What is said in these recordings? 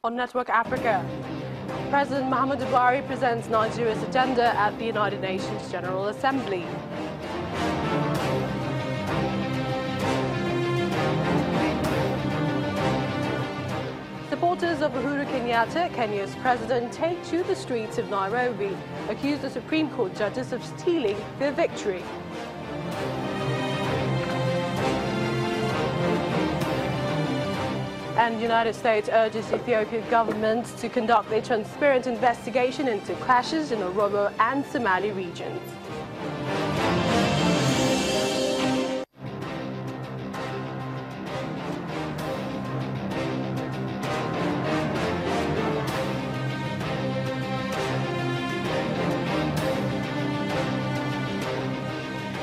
On Network Africa, President Muhammadu Buhari presents Nigeria's agenda at the United Nations General Assembly. Supporters of Uhuru Kenyatta, Kenya's president, take to the streets of Nairobi, accuse the Supreme Court judges of stealing their victory. And the United States urges the Ethiopian government to conduct a transparent investigation into clashes in the Oromo and Somali regions.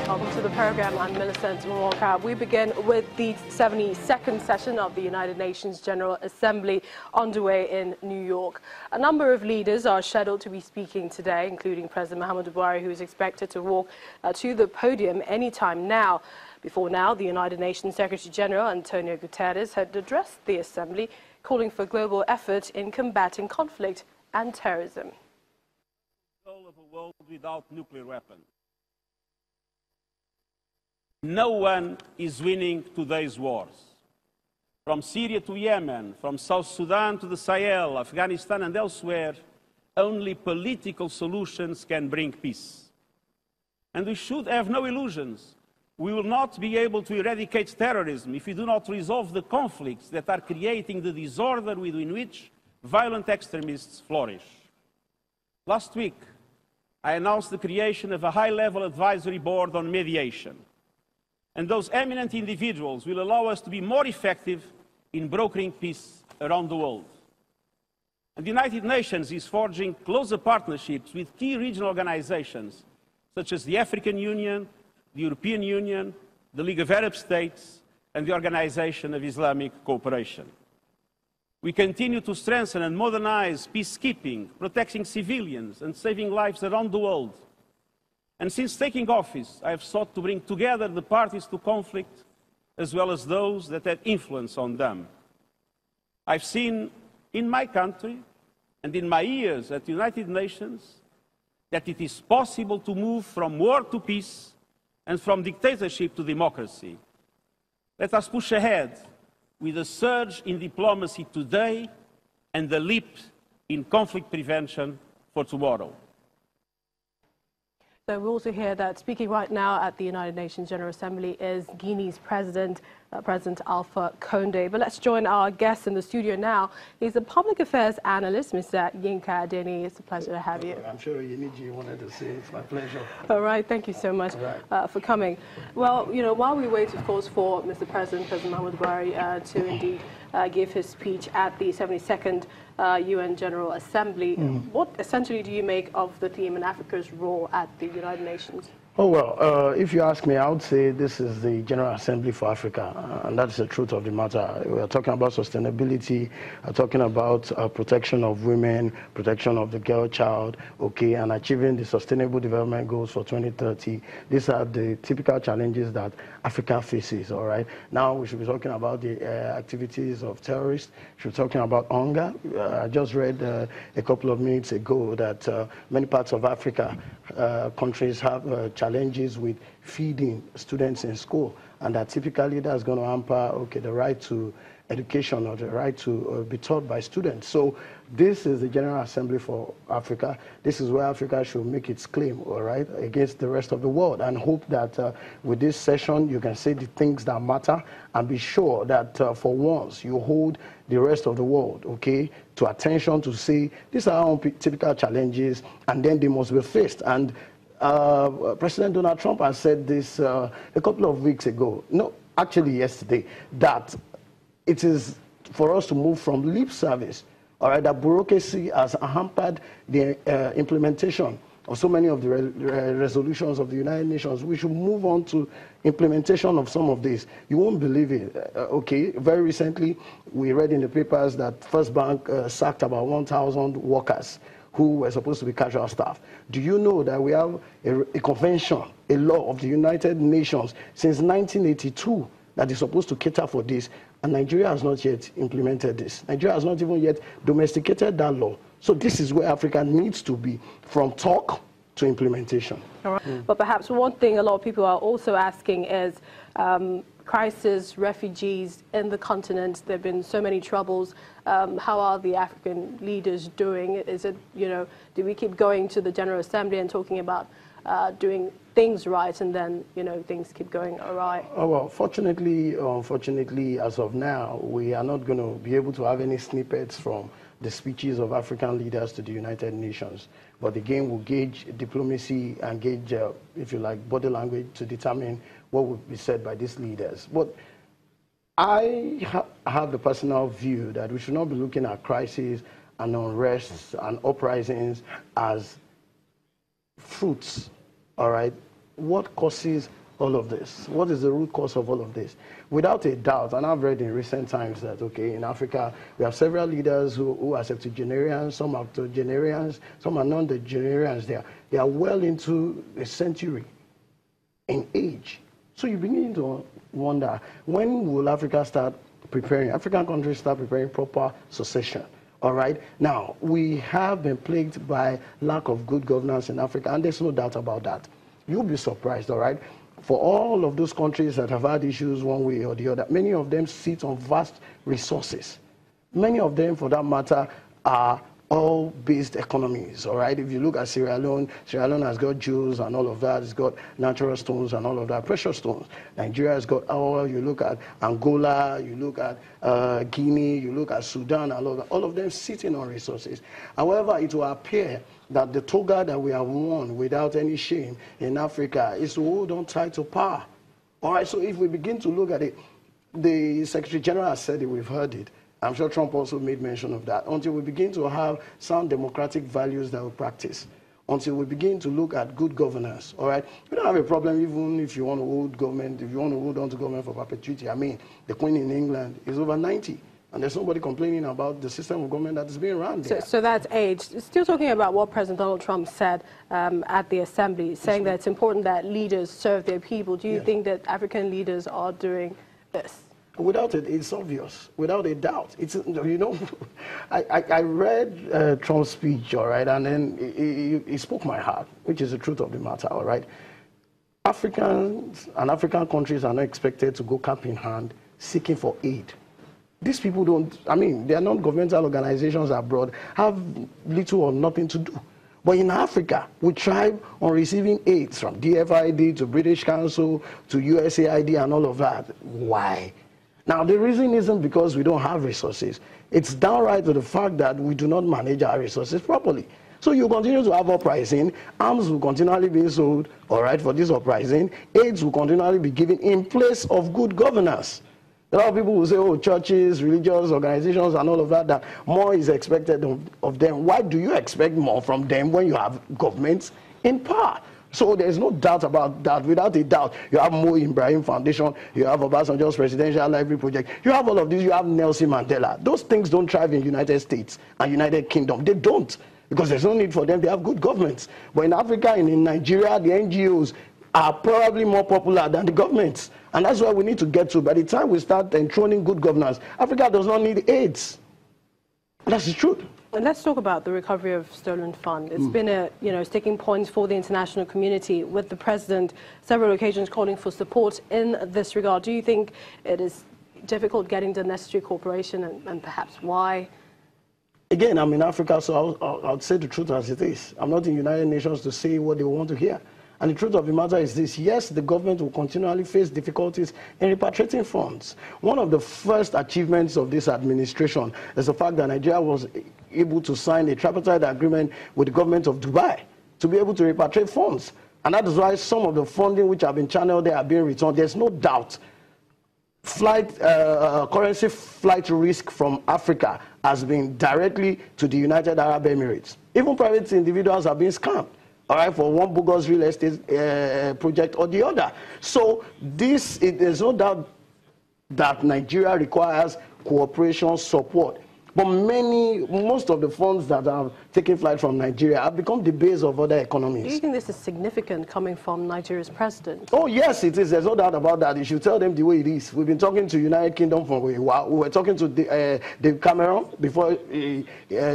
Welcome to the program. I'm Millicent Mwaka. We begin with the 72nd session of the United Nations General Assembly underway in New York. A number of leaders are scheduled to be speaking today, including President Muhammadu Buhari, who is expected to walk to the podium anytime now. Before now, the United Nations Secretary General Antonio Guterres had addressed the Assembly, calling for global effort in combating conflict and terrorism. The goal of a world without nuclear weapons. No one is winning today's wars. From Syria to Yemen, from South Sudan to the Sahel, Afghanistan and elsewhere, only political solutions can bring peace. And we should have no illusions. We will not be able to eradicate terrorism if we do not resolve the conflicts that are creating the disorder within which violent extremists flourish. Last week, I announced the creation of a high-level advisory board on mediation. And those eminent individuals will allow us to be more effective in brokering peace around the world. And the United Nations is forging closer partnerships with key regional organizations, such as the African Union, the European Union, the League of Arab States, and the Organization of Islamic Cooperation. We continue to strengthen and modernize peacekeeping, protecting civilians and saving lives around the world. And since taking office, I have sought to bring together the parties to conflict, as well as those that have influence on them. I've seen in my country and in my years at the United Nations that it is possible to move from war to peace and from dictatorship to democracy. Let us push ahead with a surge in diplomacy today and a leap in conflict prevention for tomorrow. So we also hear that speaking right now at the United Nations General Assembly is Guinea's President Alpha Conde. But let's join our guest in the studio now. He's a public affairs analyst, Mr. Yinka Adeni. It's a pleasure to have you. I'm sure you wanted to say it's my pleasure. All right, thank you so much for coming. Well, you know, while we wait, of course, for Mr. President Muhammadu Buhari to indeed give his speech at the 72nd UN General Assembly, what essentially do you make of the theme in Africa's role at the United Nations? Oh, well, if you ask me, I would say this is the General Assembly for Africa, and that's the truth of the matter. We are talking about sustainability, talking about protection of women, protection of the girl child, okay, and achieving the Sustainable Development Goals for 2030. These are the typical challenges that Africa faces, all right? Now we should be talking about the activities of terrorists. We should be talking about hunger. I just read a couple of minutes ago that many parts of Africa, countries have challenges with feeding students in school, and that typically that's going to hamper the right to education or the right to be taught by students. So this is the General Assembly for Africa. This is where Africa should make its claim, all right, against the rest of the world, and hope that with this session you can say the things that matter and be sure that for once you hold the rest of the world, okay, to attention to say these are our typical challenges and then they must be faced. And President Donald Trump has said this a couple of weeks ago, no, actually yesterday, that it is for us to move from lip service, all right, that bureaucracy has hampered the implementation of so many of the resolutions of the United Nations. We should move on to implementation of some of these. You won't believe it, okay? Very recently, we read in the papers that First Bank sacked about 1,000 workers who were supposed to be casual staff. Do you know that we have a convention, a law of the United Nations since 1982 that is supposed to cater for this? And Nigeria has not yet implemented this. Nigeria has not even yet domesticated that law. So this is where Africa needs to be, from talk to implementation. All right. But perhaps one thing a lot of people are also asking is crisis, refugees in the continent. There have been so many troubles. How are the African leaders doing? Is it, do we keep going to the General Assembly and talking about doing things right, and then, things keep going awry? Oh, well, fortunately, unfortunately, as of now, we are not going to be able to have any snippets from the speeches of African leaders to the United Nations. But again, we'll gauge diplomacy and gauge, if you like, body language to determine what will be said by these leaders. But I have the personal view that we should not be looking at crises and unrests and uprisings as fruits, all right? What causes all of this? What is the root cause of all of this? Without a doubt, and I've read in recent times that, okay, in Africa, we have several leaders who are septuagenarians, some are octogenarians, some are non-degenerarians. They are well into a century in age. So you begin to wonder, when will Africa start preparing, African countries start preparing proper succession? All right. Now, we have been plagued by lack of good governance in Africa, and there's no doubt about that. You'll be surprised, all right? For all of those countries that have had issues one way or the other, many of them sit on vast resources. Many of them, for that matter, are oil-based economies, all right? If you look at Sierra Leone has got jewels and all of that. It's got natural stones and all of that, precious stones. Nigeria has got oil. You look at Angola, you look at Guinea, you look at Sudan, all of them sitting on resources. However, it will appear that the toga that we have worn without any shame in Africa is to hold on tight to power. All right, so if we begin to look at it, the Secretary General has said it, we've heard it. I'm sure Trump also made mention of that. Until we begin to have sound democratic values that we practice, until we begin to look at good governance, all right? We don't have a problem even if you want to hold government, if you want to hold on to government for perpetuity. I mean, the Queen in England is over 90. And there's nobody complaining about the system of government that is being run there. So that's age. Still talking about what President Donald Trump said at the Assembly, saying that it's important that leaders serve their people. Do you think that African leaders are doing this? Without it, it's obvious. Without a doubt. It's, I read Trump's speech, all right, and then he spoke my heart, which is the truth of the matter, all right? Africans and African countries are not expected to go cap in hand seeking for aid. These people don't, I mean, they are non-governmental organizations abroad, have little or nothing to do. But in Africa, we thrive on receiving aid from DFID to British Council to USAID and all of that. Why? Now, the reason isn't because we don't have resources. It's downright to the fact that we do not manage our resources properly. So you continue to have uprising, arms will continually be sold, all right, for this uprising, aids will continually be given in place of good governance. A lot of people will say, oh, churches, religious organizations and all of that, that more is expected of them. Why do you expect more from them when you have governments in power? So there's no doubt about that. Without a doubt, you have Mo Ibrahim Foundation, you have Obasanjo's Presidential Library Project, you have all of these, you have Nelson Mandela. Those things don't thrive in United States and United Kingdom. They don't, because there's no need for them. They have good governments. But in Africa and in Nigeria, the NGOs are probably more popular than the governments. And that's where we need to get to. By the time we start enthroning good governance, Africa does not need aids. That's the truth. And let's talk about the recovery of stolen funds. It's been a sticking point for the international community, with the president several occasions calling for support in this regard. Do you think it is difficult getting the necessary cooperation, and perhaps why? Again, I'm in Africa, so I'll say the truth as it is. I'm not in the United Nations to say what they want to hear. And the truth of the matter is this: yes, the government will continually face difficulties in repatriating funds. One of the first achievements of this administration is the fact that Nigeria was able to sign a tripartite agreement with the government of Dubai to be able to repatriate funds. And that is why some of the funding which have been channeled there are being returned. There's no doubt currency flight risk from Africa has been directly to the United Arab Emirates. Even private individuals are being scammed, all right, for one bogus real estate project or the other. So there's no doubt that Nigeria requires cooperation, support. But most of the funds that are taking flight from Nigeria have become the base of other economies. Do you think this is significant coming from Nigeria's president? Oh, yes, it is. There's no doubt about that. You should tell them the way it is. We've been talking to United Kingdom for a while. We were talking to David Cameron before he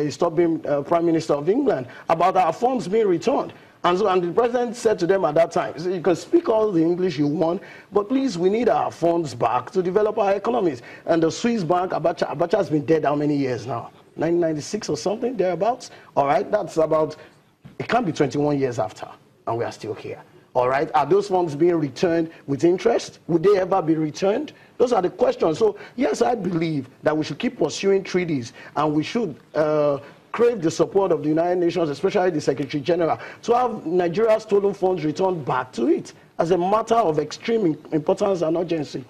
stopped being Prime Minister of England about our funds being returned. And the president said to them at that time, so you can speak all the English you want, but please, we need our funds back to develop our economies. And the Swiss bank, Abacha has been dead how many years now? 1996 or something, thereabouts? All right, that's about, it can't be 21 years after, and we are still here. All right, are those funds being returned with interest? Would they ever be returned? Those are the questions. So, yes, I believe that we should keep pursuing treaties, and we should crave the support of the United Nations, especially the Secretary General, to have Nigeria's stolen funds returned back to it as a matter of extreme importance and urgency.